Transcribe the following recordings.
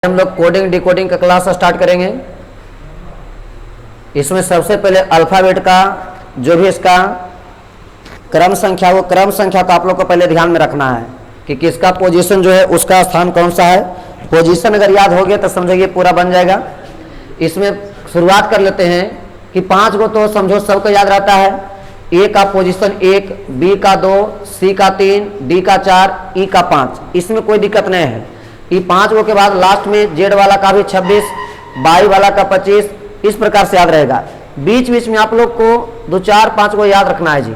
हम लोग coding decoding का क्लास स्टार्ट करेंगे। इसमें सबसे पहले अल्फाबेट का जो भी इसका क्रम संख्या, वो क्रम संख्या को आप लोग को पहले ध्यान में रखना है कि किसका पोजीशन जो है उसका स्थान कौन सा है। पोजीशन अगर याद हो गया तो समझिए पूरा बन जाएगा। इसमें शुरुआत कर लेते हैं कि 5 को तो समझो सबको याद रहता है। ए का पोजीशन 1, बी का 2, सी का 3, डी का 4, ई का 5। इसमें कोई दिक्कत नहीं है। ये 5 गो के बाद लास्ट में जेड वाला का भी 26, बाई वाला का 25, इस प्रकार से याद रहेगा। बीच बीच में आप लोग को 2, 4, 5 को याद रखना है जी,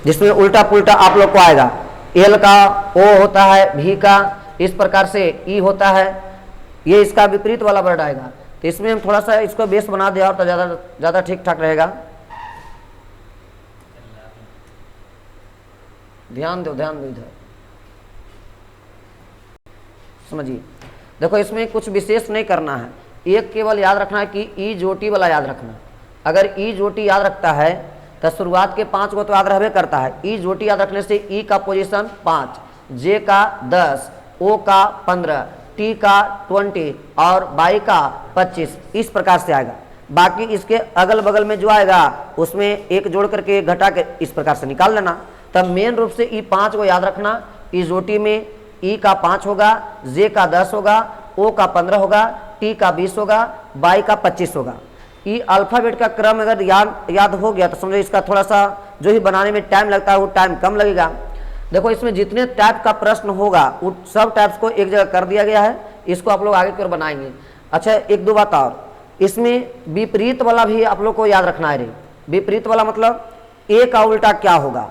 जिसमें उल्टा पुल्टा आप लोग को आएगा। एल का ओ होता है, भी का इस प्रकार से ई होता है, ये इसका विपरीत वाला वर्ड आएगा। तो इसमें हम थोड़ा सा इसको बेस बना दिया और तो ज़्यादा ठीक ठाक रहेगा। ध्यान दो इधर समझिए। देखो इसमें कुछ विशेष नहीं करना है, एक केवल याद रखना है कि ई जोटी वाला याद रखना। अगर ई जोटी याद रखता है तो शुरुआत के 5 को तो याद रहबे करता है। ई जोटी याद रखने से ई का पोजीशन 5, जे का 10, ओ का 15, टी का 20 और बाई का 25, इस प्रकार से आएगा। बाकी इसके अगल बगल में जो आएगा उसमें एक जोड़ करके घटा के इस प्रकार से निकाल लेना। तब मेन रूप से ई 5 को याद रखना। ई जोटी में ई का 5 होगा, जे का 10 होगा, ओ का 15 होगा, टी का 20 होगा, बाई का 25 होगा। ई अल्फाबेट का क्रम अगर याद हो गया तो समझो इसका थोड़ा सा जो ही बनाने में टाइम लगता है वो टाइम कम लगेगा। देखो इसमें जितने टाइप का प्रश्न होगा वो सब टाइप्स को एक जगह कर दिया गया है। इसको आप लोग आगे की ओर बनाएंगे। अच्छा, एक दो बात और, इसमें विपरीत वाला भी आप लोग को याद रखना है रे। विपरीत वाला मतलब ए का उल्टा क्या होगा,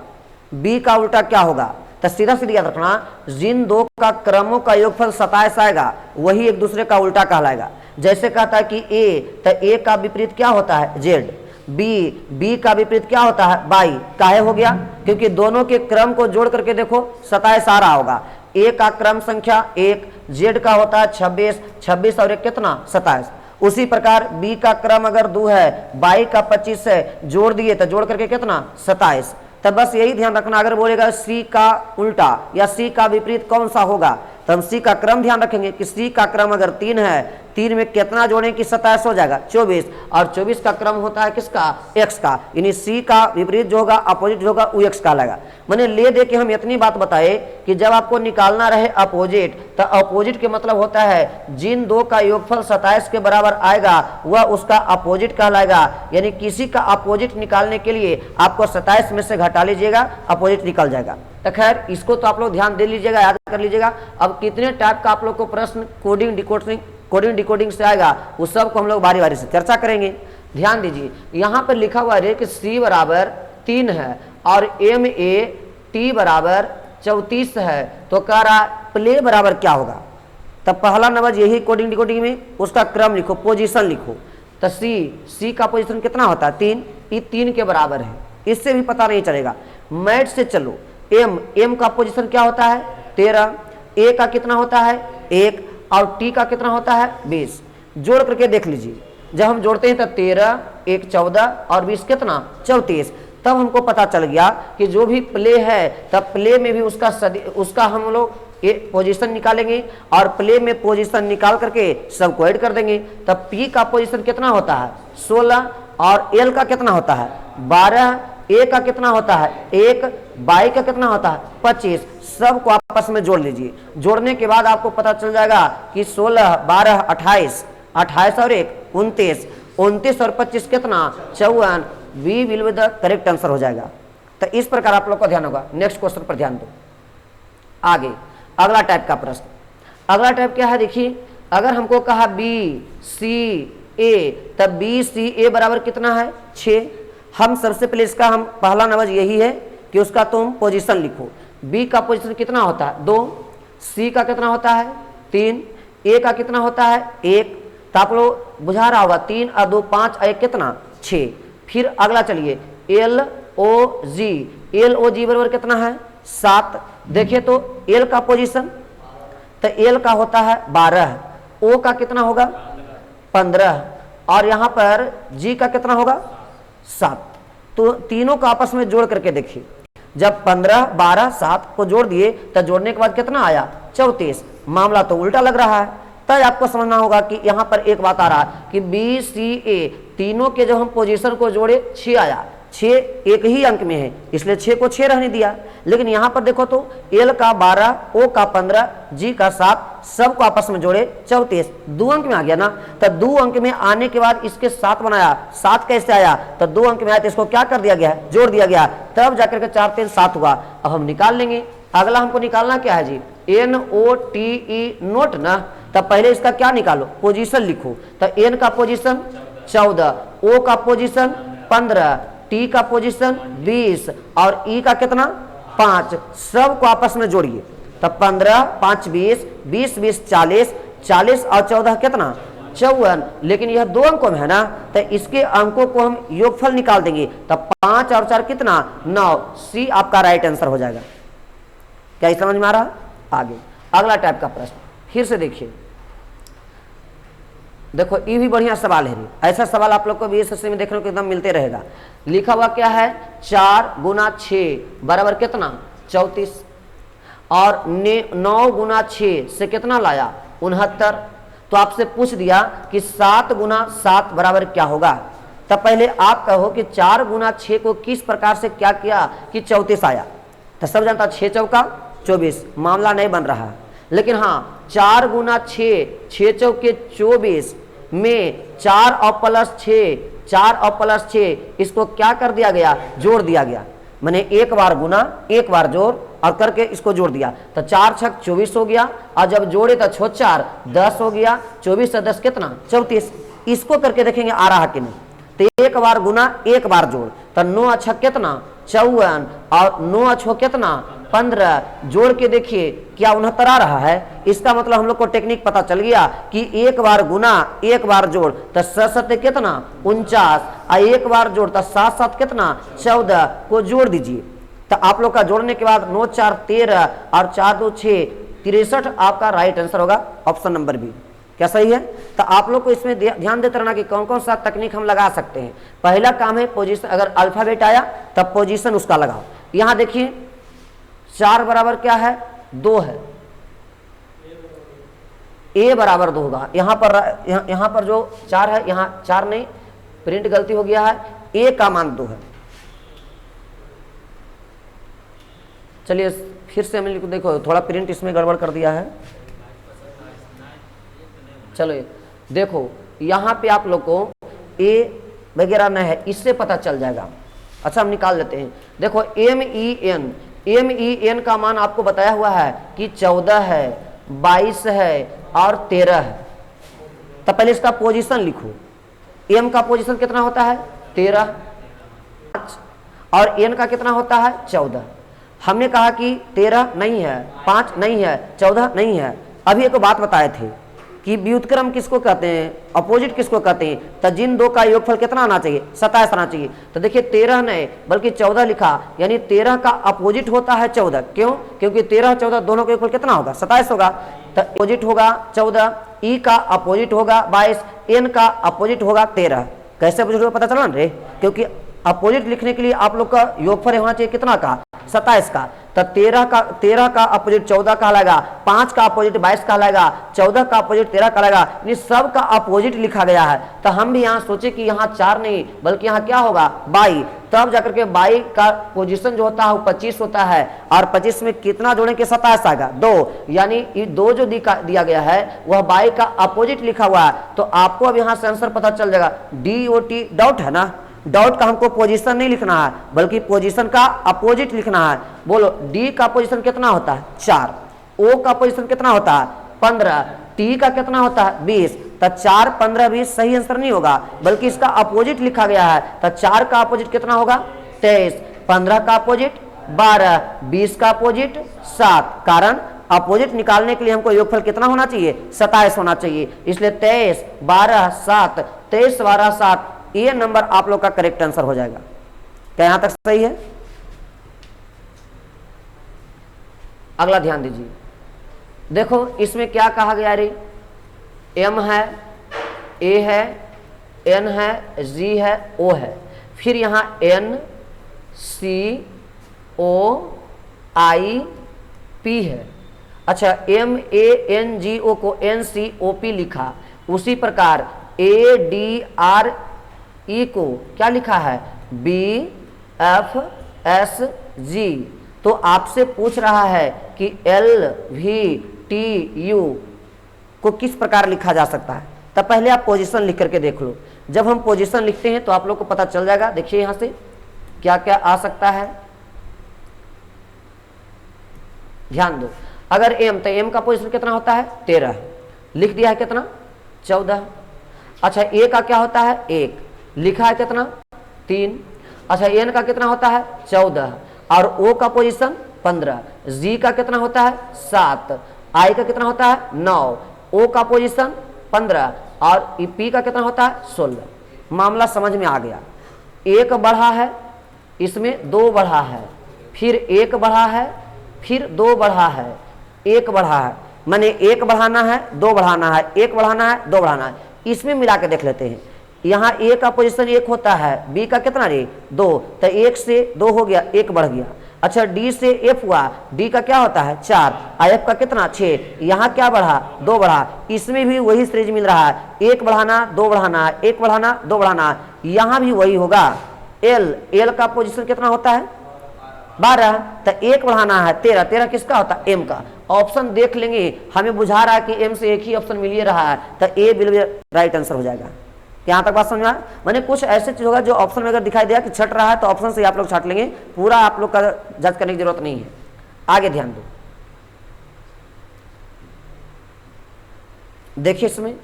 बी का उल्टा क्या होगा। तो सीधा सीधा याद रखना, जिन दो का क्रमों का योगफल 27 आएगा वही एक दूसरे का उल्टा कहलाएगा। जैसे कहता है कि ए, तो ए का विपरीत क्या होता है, जेड। बी का विपरीत क्या होता है, बाई। काहे हो गया, क्योंकि दोनों के क्रम को जोड़ करके देखो 27 आ रहा होगा। ए का क्रम संख्या 1, जेड का होता है 26 और एक कितना, 27। उसी प्रकार बी का क्रम अगर 2 है, बाई का 25 है, जोड़ दिए तो जोड़ करके कितना, 27। तब बस यही ध्यान रखना, अगर बोलेगा सी का उल्टा या सी का विपरीत कौन सा होगा तो हम सी का क्रम ध्यान रखेंगे कि सी का क्रम अगर 3 है, 3 में कितना जोड़ें कि 27 हो जाएगा, 24। और 24 का क्रम होता है किसका, एक्स का। यानी सी का विपरीत जो होगा, अपोजिट जो होगा, वो एक्स का लगेगा। मैंने ले दे के हम इतनी बात बताए कि जब आपको निकालना रहे अपोजिट, तो अपोजिट के मतलब होता है जिन दो का योगफल 27 के बराबर आएगा वह उसका अपोजिट कहलाएगा। यानी किसी का अपोजिट निकालने के लिए आपको 27 में से घटा लीजिएगा, अपोजिट निकल जाएगा। तो खैर इसको तो आप लोग ध्यान दे लीजिएगा, याद कर लीजिएगा। अब कितने टाइप का आप लोग को प्रश्न कोडिंग डिकोडिंग से आएगा उस सब को हम लोग बारी बारी से चर्चा करेंगे। ध्यान दीजिए, यहाँ पर लिखा हुआ है कि सी बराबर 3 है और एम ए टी बराबर 34 है, तो कह रहा प्ले बराबर क्या होगा। तब पहला नंबर यही कोडिंग डिकोडिंग में उसका क्रम लिखो, पोजीशन लिखो। तो सी का पोजीशन कितना होता है, 3, ये 3 के बराबर है, इससे भी पता नहीं चलेगा। मैथ से चलो, एम का पोजीशन क्या होता है, 13, ए का कितना होता है, 1 और टी का कितना होता है, 20। जोड़ करके देख लीजिए, जब हम जोड़ते हैं तो 13, 1 14 और 20 कितना, 34। तब हमको पता चल गया कि जो भी प्ले है तब प्ले में भी उसका हम लोग पोजीशन निकालेंगे और प्ले में पोजीशन निकाल करके सबको ऐड कर देंगे। तब पी का पोजीशन कितना होता है, 16 और एल का कितना होता है, 12, ए का कितना होता है, 1, बाई का कितना होता है, 25। सबको आपस में जोड़ लीजिए। जोड़ने के बाद आपको पता चल जाएगा कि 16, 12, 28, 28 और 1 29, 29 और 25 कितना, 54। We will be the correct answer हो जाएगा। तो इस प्रकार आप लोग को ध्यान होगा। नेक्स्ट क्वेश्चन पर ध्यान दो। आगे अगला टाइप का प्रश्न, अगला टाइप क्या है देखिए। अगर हमको कहा बी सी ए, तब बी सी ए बराबर कितना है, 6। हम सबसे पहले इसका हम पहला नंबर यही है कि उसका तुम पोजीशन लिखो। बी का पोजीशन कितना होता है, 2, सी का कितना होता है, 3, ए का कितना होता है, 1। तो आप लोग बुझा रहा होगा, 3 और 2 5 और 1 कितना, 6। फिर अगला चलिए, एल ओ जी बराबर कितना है, 7। देखिए तो एल का पोजीशन, तो एल का होता है 12, ओ का कितना होगा, 15 और यहाँ पर जी का कितना होगा, 7। तो तीनों को आपस में जोड़ करके देखिए, जब 15, 12, 7 को जोड़ दिए तो जोड़ने के बाद कितना आया, 34। मामला तो उल्टा लग रहा है। तब आपको समझना होगा कि यहाँ पर एक बात आ रहा है कि बी सी ए तीनों के जब हम पोजीशन को जोड़े 6 आया, 6 एक ही अंक में है इसलिए 6 को 6 रहने दिया। लेकिन यहाँ पर देखो तो एल का 12, ओ का 15, जी का 7, सबको आपस में जोड़े 34, 2 अंक में आ गया ना। तो 2 अंक में आने के बाद इसके 7 बनाया, 7 कैसे आया, तो 2 अंक में आया तो इसको क्या कर दिया गया, जोड़ दिया गया, तब जाकर के 4 3 7 हुआ। अब हम निकाल लेंगे। अगला हमको निकालना क्या है जी, NOTE नोट ना। तब पहले इसका क्या निकालो, पोजीशन लिखो। तो एन का पोजीशन 14, ओ का पोजीशन 15, टी का पोजीशन 20 और ई का कितना 5, सबको आपस में जोड़िए। तब 15 5 20, 20 20 40, 40 और 14 कितना 54। लेकिन यह 2 अंकों में है ना, तो इसके अंकों को हम योगफल निकाल देंगे। तब 5 और 4 कितना 9, सी आपका राइट आंसर हो जाएगा। क्या समझ में आ रहा? आगे अगला टाइप का प्रश्न फिर से देखिए। देखो ये भी बढ़िया सवाल है, ऐसा सवाल आप लोग को बीएसएससी में देखने को एकदम मिलते रहेगा। लिखा हुआ क्या है, 4 गुना 6 बराबर कितना 34 और 9 गुना 6 से कितना लाया 69। तो आपसे पूछ दिया कि 7 गुना 7 बराबर क्या होगा। तब पहले आप कहो कि 4 गुना 6 को किस प्रकार से क्या किया कि 34 आया। तो सब जानता 6 चौका 24, मामला नहीं बन रहा। लेकिन हाँ 4 गुना 6, 6 चौके 24 में 4 और प्लस 6, 4 और प्लस 6 इसको क्या कर दिया गया, जोड़ दिया गया। मैंने एक बार गुना एक बार जोड़ और करके इसको जोड़ दिया। तो 4 छक 24 हो गया और जब जोड़े तो 6 4 10 हो गया, 24 से 10 कितना 34। इसको करके देखेंगे आ रहा कि नहीं। तो एक बार गुना एक बार जोड़, तो 9 अच्छा कितना 54 और 9 अच्छो कितना 15, जोड़ के देखिए क्या 69 आ रहा है। इसका मतलब हम लोग को टेक्निक पता चल गया कि एक बार गुना एक बार जोड़ तो 7 कितना 49 और एक बार जोड़ तो 7 7 कितना 14 को जोड़ दीजिए। तो आप लोग का जोड़ने के बाद 9 4 13 और 4 2 6 63 आपका राइट आंसर होगा, ऑप्शन नंबर बी। क्या सही है? तो आप लोग को इसमें ध्यान देते रहना कि कौन कौन सा तकनीक हम लगा सकते हैं। पहला काम है पोजीशन, अगर अल्फाबेट आया तब पोजीशन उसका लगाओ। यहां देखिए 4 बराबर क्या है 2 है, ए बराबर 2 होगा। यहाँ पर जो 4 है, यहाँ 4 नहीं, प्रिंट गलती हो गया है, ए का मान 2 है। चलिए फिर से हम देखो, थोड़ा प्रिंट इसमें गड़बड़ कर दिया है। चलो देखो यहाँ पे आप लोग को ए वगैरह नहीं है, इससे पता चल जाएगा। अच्छा हम निकाल लेते हैं। देखो MEN का मान आपको बताया हुआ है कि 14 है, 22 है और 13 है। तो पहले इसका पोजीशन लिखो। एम का पोजीशन कितना होता है 13 और एन का कितना होता है 14। हमने कहा कि 13 नहीं है, 5 नहीं है, 14 नहीं है। अभी एक बात बताए थे कि व्युत्क्रम किसको कहते हैं, अपोजिट किसको कहते हैं। तो जिन दो का योगफल कितना आना चाहिए 27 आना चाहिए। तो देखिए 13 नहीं बल्कि 14 लिखा, यानी 13 का अपोजिट होता है 14। क्यों? क्योंकि 13 14 दोनों का योगफल कितना होगा 27 होगा। तो अपोजिट होगा 14, ई का अपोजिट होगा 22, एन का अपोजिट होगा 13। कैसे अपोजिट होगा पता चला ना रे, क्योंकि अपोजिट लिखने के लिए आप लोग का योगफल होना चाहिए कितना का 27 का। तो 13 का अपोजिट 14 कहलाएगा, 5 का अपोजिट 22 कहलाएगा, 14 का अपोजिट 13 कहलाएगा। यानी सब का अपोजिट लिखा गया है। तो हम भी यहाँ सोचे कि यहाँ 4 नहीं बल्कि यहाँ क्या होगा 22। तब जाकर के 22 का पोजीशन जो होता है वो 25 होता है और 25 में कितना जोड़े के 27 आएगा 2। यानी ये 2 जो दिया गया है वह 22 का अपोजिट लिखा हुआ है। तो आपको अब यहाँ से आंसर पता चल जाएगा। DOT डाउट है ना, डॉट का हमको पोजीशन नहीं लिखना है बल्कि पोजीशन का अपोजिट लिखना है। बोलो डी का पोजीशन कितना होता है 4, ओ का पोजीशन कितना होता है 15, टी का कितना होता है 20। तो 4 15 20 सही आंसर नहीं होगा बल्कि इसका अपोजिट लिखा गया है। तो 4 का अपोजिट कितना होगा 23, 15 का अपोजिट 12, 20 का अपोजिट 7। कारण अपोजिट निकालने के लिए हमको योगफल कितना होना चाहिए 27 होना चाहिए। इसलिए 23 12 7, 23 12 7 ये नंबर आप लोग का करेक्ट आंसर हो जाएगा। क्या यहां तक सही है? अगला ध्यान दीजिए। देखो इसमें क्या कहा गया रे, एम है, ए है, एन है, जी है, ओ है। फिर यहां N C O I P है। अच्छा MANGO को NCOP लिखा, उसी प्रकार ADRE को क्या लिखा है BFSG। तो आपसे पूछ रहा है कि LVTU को किस प्रकार लिखा जा सकता है। तब पहले आप पोजीशन लिख करके देख लो। जब हम पोजीशन लिखते हैं तो आप लोग को पता चल जाएगा। देखिए यहां से क्या क्या आ सकता है, ध्यान दो। अगर M तो M का पोजीशन कितना होता है 13, लिख दिया है कितना 14। अच्छा A का क्या होता है 1, लिखा है कितना 3। अच्छा N का कितना होता है 14 और O का पोजीशन 15, G का कितना होता है 7, I का कितना होता है 9, O का पोजीशन 15 और P का कितना होता है 16। मामला समझ में आ गया। 1 बढ़ा है, इसमें 2 बढ़ा है, फिर 1 बढ़ा है, फिर 2 बढ़ा है, 1 बढ़ा है, माने 1 बढ़ाना है 2 बढ़ाना है, 1 बढ़ाना है 2 बढ़ाना है। इसमें मिला के देख लेते हैं। यहाँ A का पोजीशन 1 होता है, B का कितना रे 2, तो 1 से 2 हो गया, 1 बढ़ गया। अच्छा D से F हुआ, D का क्या होता है 4, F का कितना 6, यहाँ क्या बढ़ा 2 बढ़ा। इसमें भी वही सीरीज मिल रहा है, 1 बढ़ाना 2 बढ़ाना, 1 बढ़ाना 2 बढ़ाना। यहाँ भी वही होगा। L का पोजीशन कितना होता है 12, तो 1 बढ़ाना है 13, 13 किसका होता है M का। ऑप्शन देख लेंगे, हमें बुझा रहा है कि M से एक ही ऑप्शन मिल रहा है, तो A बिल्कुल राइट आंसर हो जाएगा। यहाँ तक बात समझ में आया। मैंने कुछ ऐसे चीज होगा जो ऑप्शन में अगर दिखाई दिया कि छट रहा है तो ऑप्शन से आप लोग छाट लेंगे, पूरा आप लोग का जज करने की जरूरत नहीं है। आगे ध्यान दो, देखिए इसमें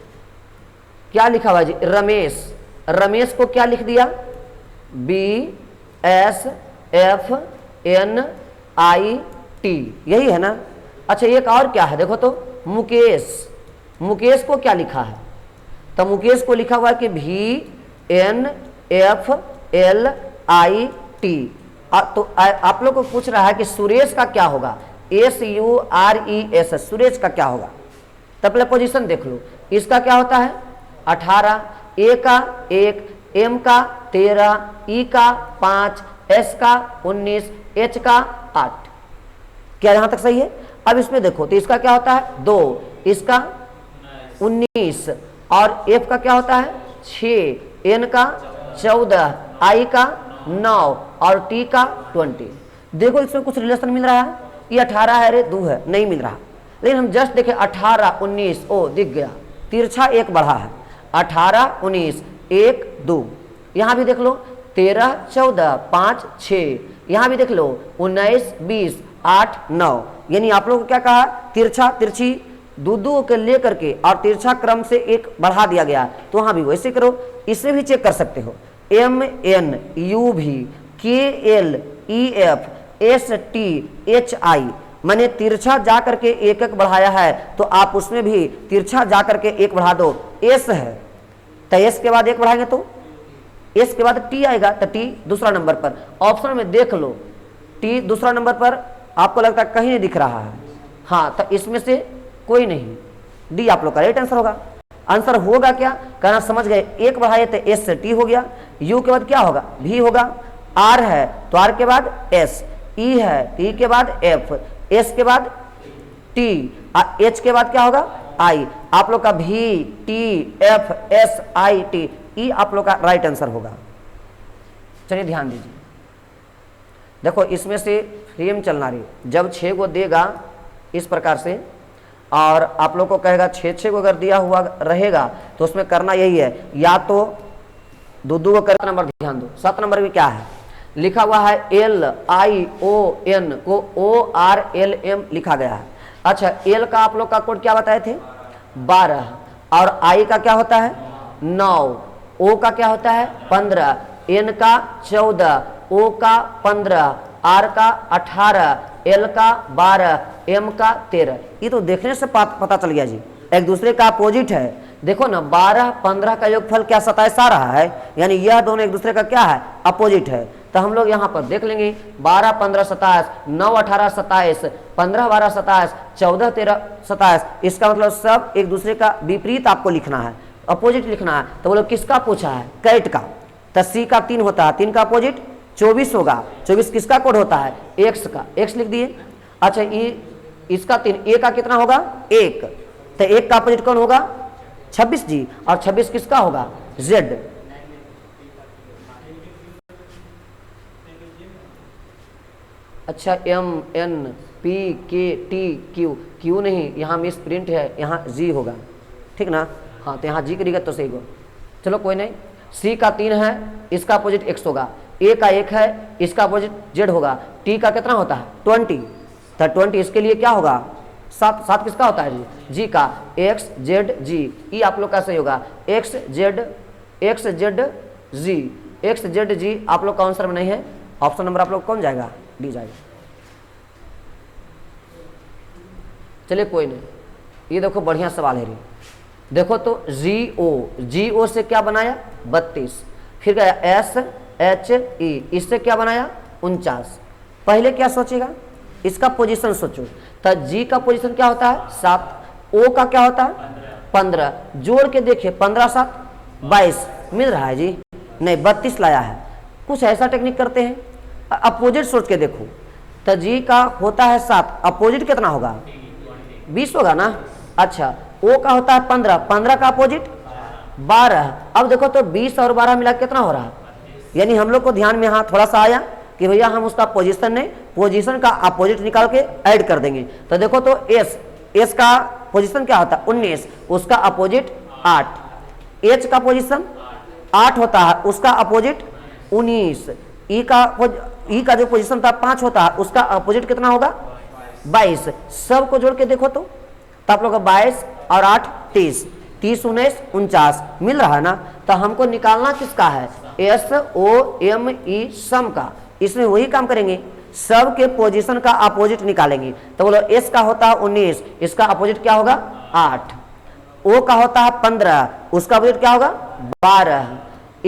क्या लिखा हुआ जी, रमेश। रमेश को क्या लिख दिया BSFNIT, यही है ना। अच्छा एक और क्या है देखो तो, मुकेश। मुकेश को क्या लिखा है, तो मुकेश को लिखा हुआ है कि VNFLIT। तो आप लोग को पूछ रहा है कि सुरेश का क्या होगा, SURES, सुरेश का क्या होगा। तब पहले पोजीशन देख लो, इसका क्या होता है 18, A का 1, M का 13, E का 5, S का 19, H का 8। क्या यहां तक सही है। अब इसमें देखो तो इसका क्या होता है 2, इसका 19 और F का क्या होता है 6, N का 14, I का 9 और T का 20। देखो इसमें कुछ रिलेशन मिल रहा है, ये 18 है रे 2 है, नहीं मिल रहा। लेकिन हम जस्ट देखें 18 19, ओ दिख गया, तिरछा 1 बढ़ा है, 18 19 1 2। यहाँ भी देख लो 13 14 5 6, यहाँ भी देख लो 19 20 8 9। यानी आप लोगों को क्या कहा, तिरछा तिरछी दो के लेकर के और तिरछा क्रम से 1 बढ़ा दिया गया। तो वहाँ भी वैसे करो, इससे भी चेक कर सकते हो। MNUV KLEF STHI, मैंने तिरछा जा करके 1 1 बढ़ाया है, तो आप उसमें भी तिरछा जा करके 1 बढ़ा दो। S है तो S के बाद 1 बढ़ाएंगे तो S के बाद T आएगा, तो T दूसरा नंबर पर। ऑप्शन में देख लो T दूसरा नंबर पर आपको लगता है कहीं नहीं दिख रहा है, हाँ, तो इसमें से कोई नहीं, D आप लोग का राइट आंसर होगा। आंसर होगा क्या कहना समझ गए, 1 बढ़ाए तो S से T हो गया, U के बाद क्या होगा V होगा, R है तो R के बाद S, E है T के बाद F, S के बाद T, H के बाद क्या होगा I। आप लोग का V T F S I T E आप लोग का राइट आंसर होगा। चलिए ध्यान दीजिए, देखो इसमें से फ्रेम चलना रही, जब 6 को देगा इस प्रकार से और आप लोग को कहेगा 6 को अगर दिया हुआ रहेगा तो उसमें करना यही है, या तो दो को कर। नंबर ध्यान दो, 7 नंबर में क्या है लिखा हुआ है, LION को ORLM लिखा गया है। अच्छा L का आप लोग का कोड क्या बताए थे 12 और I का क्या होता है 9, O का क्या होता है 15, N का 14, O का 15, R का 18, L का 12, M का 13। ये तो देखने से पता चल गया जी, एक दूसरे का अपोजिट है। देखो ना 12 15 का योगफल क्या 27 आ रहा है, यानी यह दोनों एक दूसरे का क्या है अपोजिट है। तो हम लोग यहाँ पर देख लेंगे 12 15 27, 9 18 27, 15 12 27, 14 13 27। इसका मतलब सब एक दूसरे का विपरीत आपको लिखना है, अपोजिट लिखना है। तो बोलो किसका पूछा है कैट का, तो C का 3 होता है, 3 का अपोजिट 24 होगा। 24 किसका कोड होता है X का, X लिख दिए। अच्छा ये इसका 3, ए का कितना होगा 1, तो 1 का अपोजिट कौन होगा 26 जी, और 26 किसका होगा जेड। अच्छा एम एन पी के टी क्यू, क्यू नहीं, यहाँ मिस प्रिंट है, यहाँ जी होगा, ठीक ना। हाँ तो यहाँ जी करेगा तो सही होगा, चलो कोई नहीं। सी का 3 है, इसका अपोजिट x होगा, ए का 1 है, इसका अपोजिट z होगा, टी का कितना होता है 20, तो 20 इसके लिए क्या होगा 7, 7 किसका होता है जी का, x z g, ये आप लोग का सही होगा, x z g आप लोग का आंसर में नहीं है, ऑप्शन नंबर आप लोग कौन जाएगा डी जाएगा। चलिए कोई नहीं, ये देखो बढ़िया सवाल है रे, देखो तो GO से क्या बनाया 32, फिर गया SHE, इससे क्या बनाया 49। पहले क्या सोचेगा इसका पोजीशन सोचो, तो G का पोजीशन क्या होता है 7, O का क्या होता है 15, जोड़ के देखिए 15 7 22 मिल रहा है जी, नहीं 32 लाया है। कुछ ऐसा टेक्निक करते हैं, अपोजिट सोच के देखो, तो G का होता है 7, अपोजिट कितना होगा 20 होगा ना। अच्छा O का होता है 15, 15 का अपोजिट 12, अब देखो तो 20 और 12 मिला कितना हो रहा है, यानी हम लोग को ध्यान में यहाँ थोड़ा सा आया कि भैया हम उसका पोजीशन नहीं, पोजीशन का अपोजिट निकाल के ऐड कर देंगे। तो देखो तो S का पोजीशन क्या होता है 19, उसका अपोजिट 8, H का पोजीशन 8 होता है, उसका अपोजिट 19, E का जो पोजीशन था 5 होता है, उसका अपोजिट कितना होगा 22। सब को जोड़ के देखो तो आप लोग 22 और 8 30, 30 19 49 मिल रहा है ना। तो हमको निकालना किसका है SOME सम का, इसमें वही काम करेंगे, सब के पोजीशन का अपोजिट निकालेंगे। तो बोलो S का होता है 19, इसका अपोजिट क्या होगा 8, O का होता है 15, उसका अपोजिट क्या होगा 12,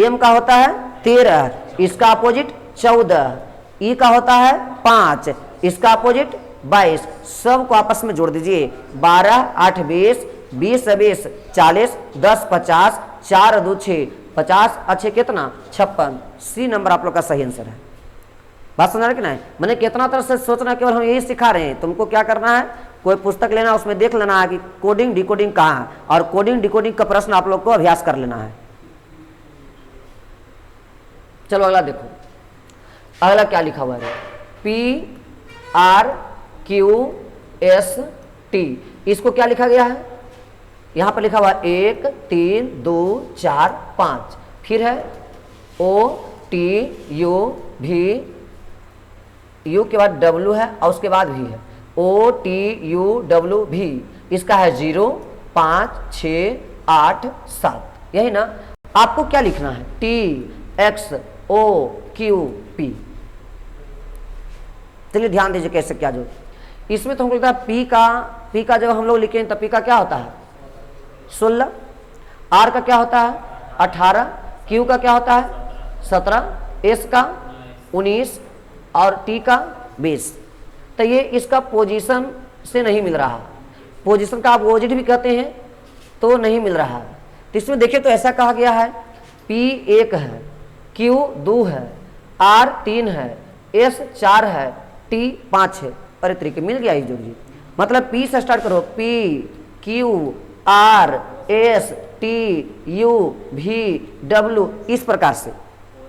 M का होता है 13, इसका अपोजिट 14, E का होता है 5, इसका अपोजिट 22। सब को आपस में जोड़ दीजिए, 12 8 20, 20 20 40, 10 50, 4 2 6, 50 अच्छे कितना 56। सी नंबर आप लोग का सही आंसर है। बात समझ रहे कि नहीं, मैंने कितना तरह से सोचना, केवल हम यही सिखा रहे हैं। तुमको क्या करना है, कोई पुस्तक लेना, उसमें देख लेना है कि कोडिंग डिकोडिंग कहाँ है, और कोडिंग डिकोडिंग का प्रश्न आप लोग को अभ्यास कर लेना है। चलो अगला देखो, अगला क्या लिखा हुआ है PRQST, इसको क्या लिखा गया है, यहां पर लिखा हुआ 1 3 2 4 5, फिर है OTUV, U के बाद W है और उसके बाद V है, OTUWV, इसका है 0 5 6 8 7, यही ना। आपको क्या लिखना है TXOQP। चलिए ध्यान दीजिए कैसे क्या जो, इसमें तो हमको लगता है P का जब हम लोग लिखें तो P का क्या होता है 16, R का क्या होता है 18, Q का क्या होता है 17, S का 19 और T का 20। तो ये इसका पोजीशन से नहीं मिल रहा, पोजीशन का आप अपोजिट भी कहते हैं तो नहीं मिल रहा। तो इसमें देखिए तो ऐसा कहा गया है P 1 है, Q 2 है, R 3 है, S 4 है, T 5 है। अरे तरीके मिल गया जो जी, मतलब P से स्टार्ट करो, P Q R S T U V W, इस प्रकार से।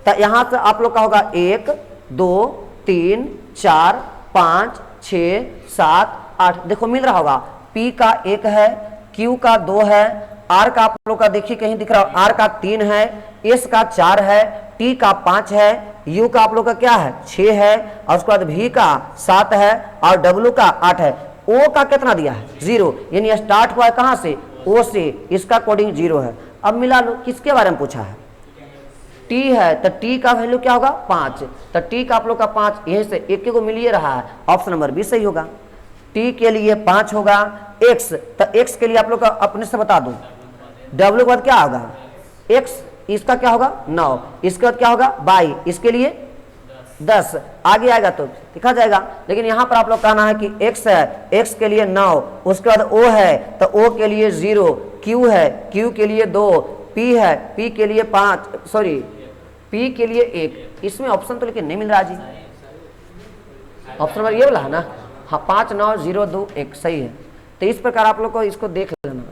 तो यहाँ से आप लोग का होगा 1 2 3 4 5 6 7 8, देखो मिल रहा होगा। P का 1 है, Q का 2 है, R का आप लोग का देखिए कहीं दिख रहा है, R का 3 है, S का 4 है, T का 5 है, U का आप लोग का क्या है 6 है, और उसके बाद V का 7 है और W का 8 है। O का कितना दिया है 0, यानी स्टार्ट हुआ है कहाँ से O से, इसका कोडिंग 0 है। अब मिला लो, किसके बारे में पूछा है T है, तो T का वैल्यू क्या होगा 5, तो T का आप लोग का 5, यहीं से एक को मिल रहा है, ऑप्शन नंबर बी सही होगा। T के लिए 5 होगा, X तो X के लिए आप लोग का अपने से बता दूं, W के बाद क्या होगा X, इसका क्या होगा 9, इसके बाद क्या होगा 22, इसके लिए 10, आगे आएगा तो लिखा जाएगा। लेकिन यहाँ पर आप लोग कहना है कि X है, X के लिए 9, उसके बाद O है तो O के लिए 0, Q है, Q के लिए 2, P है, P के लिए 5, सॉरी P के लिए 1। इसमें ऑप्शन तो लेकिन नहीं मिल रहा जी, ऑप्शन नंबर ये वाला है ना, हाँ 59021 सही है। तो इस प्रकार आप लोग को इसको देख लेना।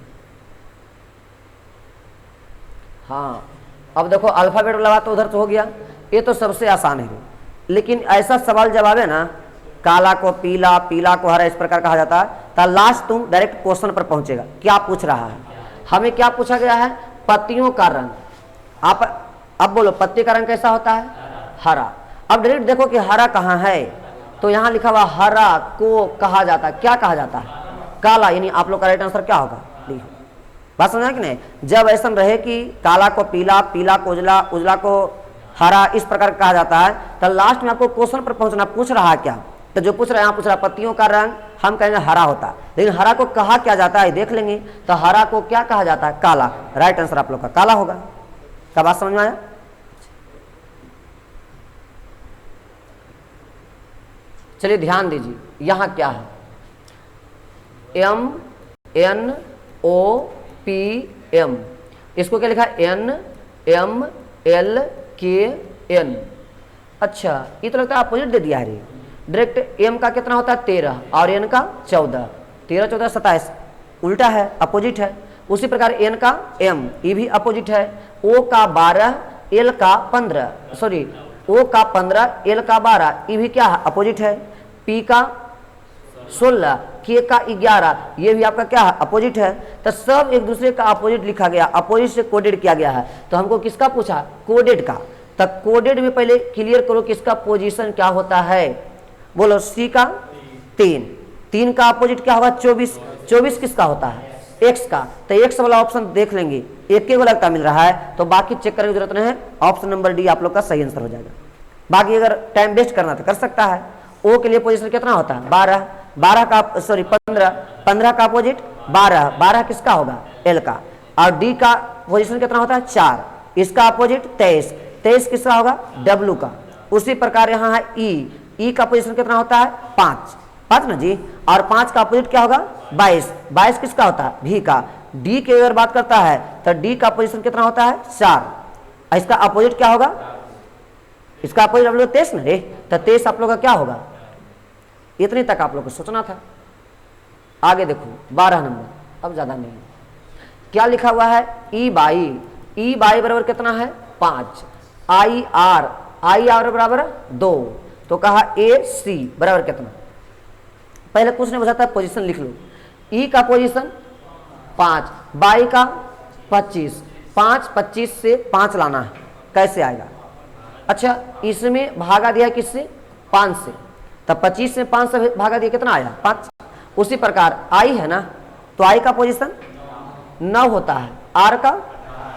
हाँ अब देखो अल्फाबेट वाला बात तो उधर तो हो गया, ये तो सबसे आसान है। लेकिन ऐसा सवाल जवाब है ना, काला को पीला, पीला को हरा, इस प्रकार कहा जाता है, तो लास्ट तुम डायरेक्ट क्वेश्चन पर पहुंचेगा। क्या पूछ रहा है हमें, क्या पूछा गया है, पत्तियों का रंग। आप अब बोलो पत्ती का रंग कैसा होता है, हरा। अब डायरेक्ट देखो कि हरा कहाँ है, तो यहाँ लिखा हुआ हरा को कहा जाता है, क्या कहा जाता है, काला। यानी आप लोग का राइट आंसर क्या होगा, डी। बात समझा कि नहीं। जब ऐसा रहे कि काला को पीला, पीला को उजला, उजला को हरा, इस प्रकार कहा जाता है, तो लास्ट में आपको क्वेश्चन पर पहुंचना। पूछ रहा है क्या, तो जो पूछ रहा है यहाँ पूछ रहा है पत्तियों का रंग, हम कहेंगे हरा होता है, लेकिन हरा को कहा क्या जाता है देख लेंगे। तो हरा को क्या कहा जाता है, काला। राइट आंसर आप लोग का काला होगा। क्या बात समझ में आया। चलिए ध्यान दीजिए, यहाँ क्या है, MNOPM, इसको क्या लिखा है, NMLKN। अच्छा ये तो लगता है अपोजिट दे दिया है। डायरेक्ट M का कितना होता है 13 और N का 14, 13 14 27, उल्टा है, अपोजिट है। उसी प्रकार N का M, ये भी अपोजिट है। O का 12, L का 15, सॉरी O का 15, L का 12, ये भी क्या है, अपोजिट है। P का 16, K का 11, ये भी आपका क्या है, अपोजिट है। तो सब एक दूसरे का अपोजिट लिखा गया, अपोजिट से कोडेड किया गया है। तो हमको किसका पूछा, कोडेड का। तो कोडेड में पहले क्लियर करो किसका पोजीशन क्या होता है, बोलो C का 3, 3 का अपोजिट क्या होगा 24, 24 किसका होता है, X का। तो X वाला ऑप्शन देख लेंगे, एक के लगता मिल रहा है, तो बाकी चेक करने की जरूरत नहीं है। ऑप्शन नंबर डी आप लोग का सही आंसर हो जाएगा। बाकी अगर टाइम वेस्ट करना तो कर सकता है। O के लिए पोजीशन कितना होता है 12, 12 का सॉरी 15, 15 का अपोजिट 12, 12 किसका होगा, L का। और D का पोजीशन कितना होता है 4, इसका अपोजिट 23, 23 किसका होगा, W का। उसी प्रकार यहाँ है E का पोजीशन कितना होता है 5, 5 ना जी। और 5 का अपोजिट क्या होगा 22, 22 किसका होता है V का। D की अगर बात करता है तो D का पोजीशन कितना होता है 4, इसका अपोजिट क्या होगा, इसका अपोजिट आप लोग 23 ना रे, तो 23 आप लोग का क्या होगा। इतने तक आप लोग को सोचना था। आगे देखो 12 नंबर, अब ज्यादा नहीं, क्या लिखा हुआ है E बाई बराबर कितना है 5, IR बराबर 2, तो कहा AC बराबर कितना। पहले कुछ नहीं बचाता, पोजीशन लिख लो। E का पोजीशन 5, बाई का 25, 5 25 से 5 लाना है, कैसे आएगा। अच्छा इसमें भागा दिया किससे 5 से, तब 25 से 5 से भागा दिया कितना आया 5। उसी प्रकार I है ना, तो I का पोजीशन 9 होता है, R का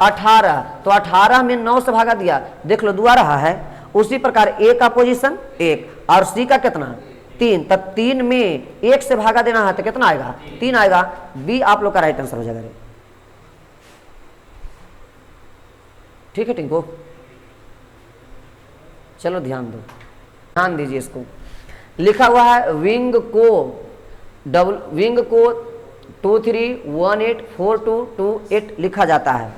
18, तो 18 में 9 से भागा दिया, देख लो 2 आ रहा है। उसी प्रकार A का पोजीशन 1 और C का कितना 3, तब 3 में 1 से भागा देना है तो कितना आएगा 3 आएगा। B आप लोग का राइट आंसर हो जाएगा। ठीक है टिंको, चलो ध्यान दो, ध्यान दीजिए। इसको लिखा हुआ है विंग को 23184228 लिखा जाता है।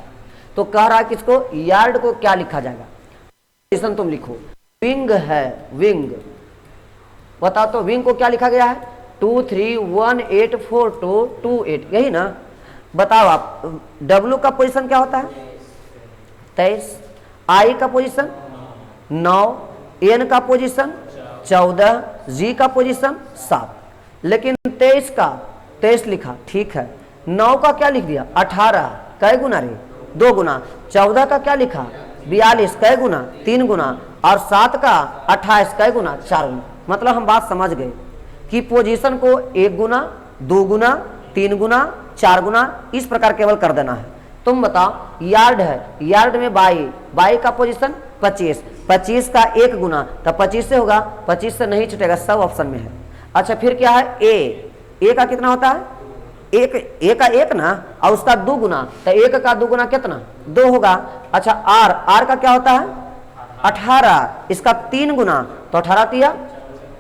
तो कह रहा है कि इसको यार्ड को क्या लिखा जाएगा, पोजीशन तुम लिखो। विंग है, विंग बताओ तो विंग को क्या लिखा गया है 23184228, यही ना। बताओ आप W का पोजीशन क्या होता है 23, I का पोजीशन 9, N का पोजीशन 14, G का पोजीशन 7, लेकिन 23 का 23 लिखा ठीक है। 9 का क्या लिख दिया 18, कै गुना रे 2 गुना। 14 का क्या लिखा 42, कै गुना 3 गुना। और 7 का 28, कै गुना 4 गुना। मतलब हम बात समझ गए कि पोजीशन को 1 गुना 2 गुना 3 गुना 4 गुना इस प्रकार केवल कर देना है। तुम बताओ यार्ड है, यार्ड में बाई का पोजीशन 25, 25 का 1 गुना, तो 25 से होगा, 25 से नहीं छूटेगा, सब ऑप्शन में है। अच्छा फिर क्या है ए का कितना होता है ए का 1 ना, और उसका 2 गुना, तो 1 का 2 गुना कितना 2 होगा। अच्छा आर का क्या होता है 18, इसका 3 गुना, तो 18 तिया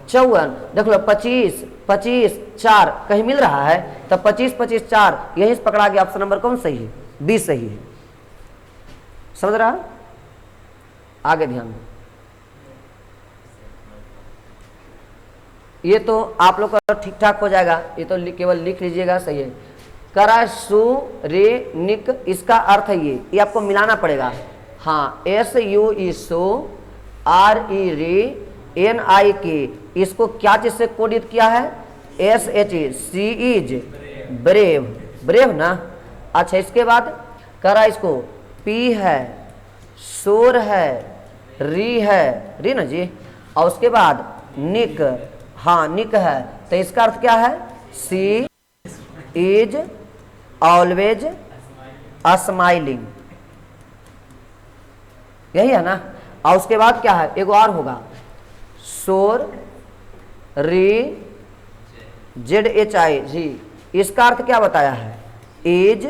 54। देख लो 25 25 4 कहीं मिल रहा है, तो 25 25 4 यही पकड़ा गया। ऑप्शन नंबर कौन सही है, बी सही है। समझ रहा, आगे ध्यान दो। ये तो आप लोग का ठीक ठाक हो जाएगा, ये तो केवल लिख लीजिएगा, सही है। करा सु रे निक, इसका अर्थ है ये आपको मिलाना पड़ेगा। हाँ, एस यू ई सो, आर ई रे एन आई के, इसको क्या चीज से कोडित किया है? S H E, she is brave, brave ना। अच्छा, इसके बाद करा इसको पी है, सोर है, री है, री ना जी, और उसके बाद निक, हाँ निक है, तो इसका अर्थ क्या है? सी इज ऑलवेज स्माइलिंग, यही है ना। और उसके बाद क्या है? एक और होगा, सोर री जेड एच आई जी, इसका अर्थ क्या बताया है? इज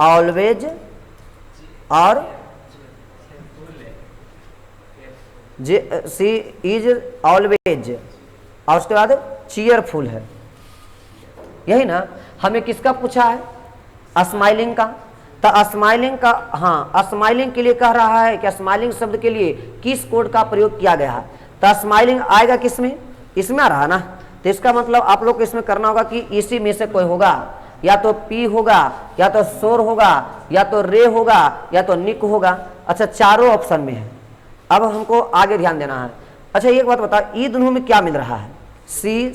ऑलवेज और सी इज ऑलवेज, और उसके बाद चीयरफुल है, यही ना। हमें किसका पूछा है? स्माइलिंग का। तो स्माइलिंग का, हाँ स्माइलिंग के लिए कह रहा है कि स्माइलिंग शब्द के लिए किस कोड का प्रयोग किया गया है। तो स्माइलिंग आएगा किसमें? इसमें आ रहा ना। तो इसका मतलब आप लोग को इसमें करना होगा कि इसी में से कोई होगा, या तो पी होगा, या तो सोर होगा, या तो रे होगा, या तो निक होगा। अच्छा, चारों ऑप्शन में है। अब हमको आगे ध्यान देना है। अच्छा, एक बात बता, ई दोनों में क्या मिल रहा है? सी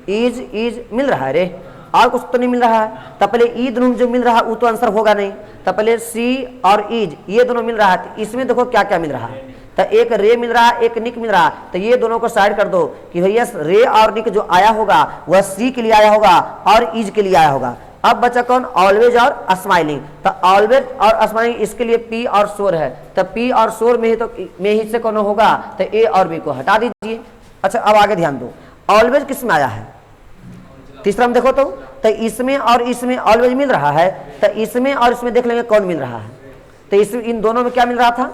इज मिल रहा है रे, और कुछ तो नहीं मिल रहा है। तो पहले ई दोनों जो मिल रहा है वो तो आंसर होगा नहीं। तो पहले सी और इज ये दोनों मिल रहा है, तो इसमें देखो क्या क्या मिल रहा है। तो एक रे मिल रहा है, एक निक मिल रहा है, तो ये दोनों को साइड कर दो कि भैया रे और निक जो आया होगा वह सी के लिए आया होगा और इज के लिए आया होगा। अब बचा कौन? ऑलवेज और स्माइलिंग। तो ऑलवेज और स्माइलिंग इसके लिए पी और सोर है, तो पी और सोर में ही तो में ही से कौन होगा? तो ए और बी को हटा दीजिए। अच्छा, अब आगे ध्यान दो, ऑलवेज किस में आया है? तीसरा में देखो तो इसमें और इसमें ऑलवेज मिल रहा है, तो इसमें और इसमें देख लेंगे कौन मिल रहा है। तो इसमें इन दोनों में क्या मिल रहा था?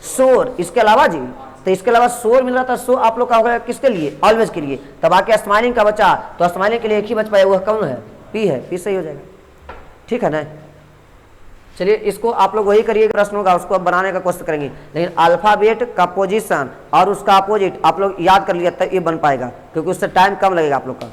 सोर। इसके अलावा जी, तो इसके अलावा सोर मिल रहा था। सो आप लोग का होगा किसके लिए? ऑलवेज के लिए। तब आके स्माइलिंग का बचा, तो स्माइलिंग के लिए एक ही बच पाया, वह कौन है? पी है, पी सही हो जाएगा, ठीक है ना। चलिए, इसको आप लोग वही करिए, प्रश्न होगा उसको बनाने का कोशिश करेंगे, लेकिन अल्फाबेट का पोजीशन और उसका अपोजिट आप लोग याद कर लिया तब ये बन पाएगा, क्योंकि उससे टाइम कम लगेगा आप लोग का।